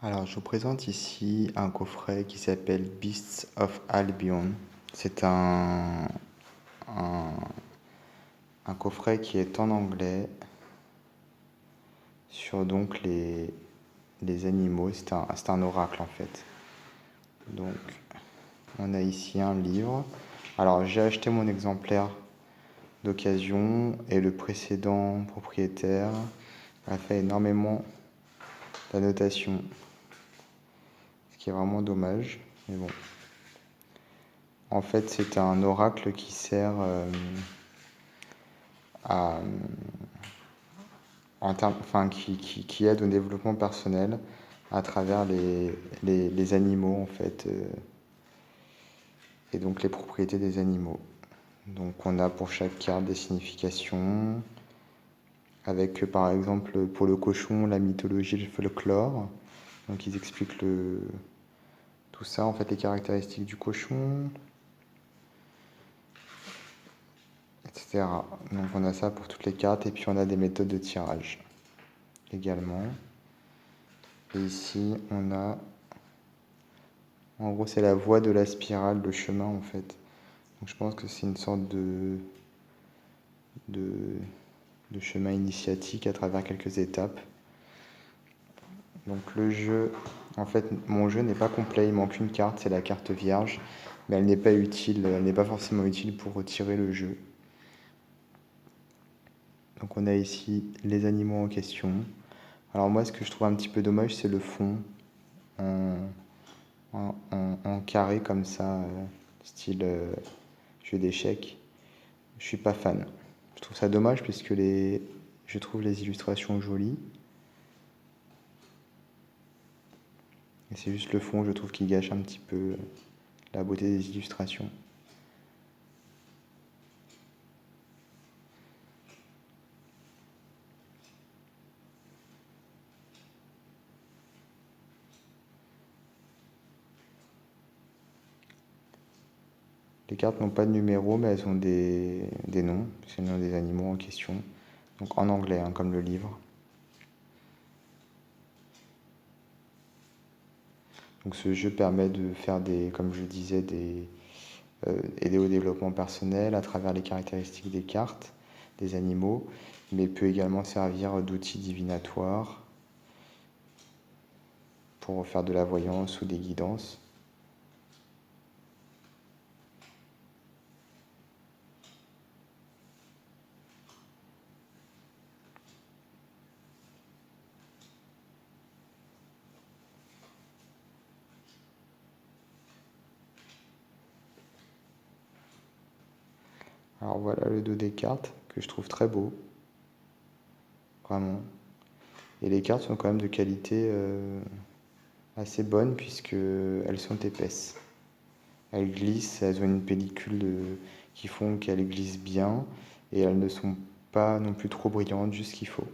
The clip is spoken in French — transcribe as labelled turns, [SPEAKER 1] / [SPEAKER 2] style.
[SPEAKER 1] Alors, je vous présente ici un coffret qui s'appelle Beasts of Albion. C'est un coffret qui est en anglais sur donc les animaux. C'est un oracle en fait. Donc, on a ici un livre. Alors, j'ai acheté mon exemplaire d'occasion et le précédent propriétaire a fait énormément d'annotations, ce qui est vraiment dommage, mais bon. En fait, c'est un oracle qui sert à, qui aide au développement personnel à travers les animaux, en fait, et donc les propriétés des animaux. Donc, on a pour chaque carte des significations, avec par exemple pour le cochon, la mythologie, le folklore. Donc, ils expliquent tout ça, en fait, les caractéristiques du cochon, etc. Donc, on a ça pour toutes les cartes, et puis on a des méthodes de tirage également. Et ici, on a, en gros, c'est la voie de la spirale, le chemin en fait. Donc je pense que c'est une sorte de, de chemin initiatique à travers quelques étapes. Donc le jeu, en fait, mon jeu n'est pas complet, il manque une carte, c'est la carte vierge, mais elle n'est pas utile, elle n'est pas forcément utile pour retirer le jeu. Donc on a ici les animaux en question. Alors moi, ce que je trouve un petit peu dommage, c'est le fond en, en carré comme ça, style jeu d'échecs. Je suis pas fan. Je trouve ça dommage puisque je trouve les illustrations jolies. Et c'est juste le fond, je trouve, qui gâche un petit peu la beauté des illustrations. Les cartes n'ont pas de numéro, mais elles ont des noms. C'est le nom des animaux en question. Donc en anglais, hein, comme le livre. Donc ce jeu permet de faire comme je disais, aider au développement personnel à travers les caractéristiques des cartes, des animaux, mais peut également servir d'outil divinatoire pour faire de la voyance ou des guidances. Alors voilà le dos des cartes que je trouve très beau, vraiment. Et les cartes sont quand même de qualité assez bonne puisqu'elles sont épaisses. Elles glissent, elles ont une pellicule qui font qu'elles glissent bien et elles ne sont pas non plus trop brillantes, juste ce qu'il faut.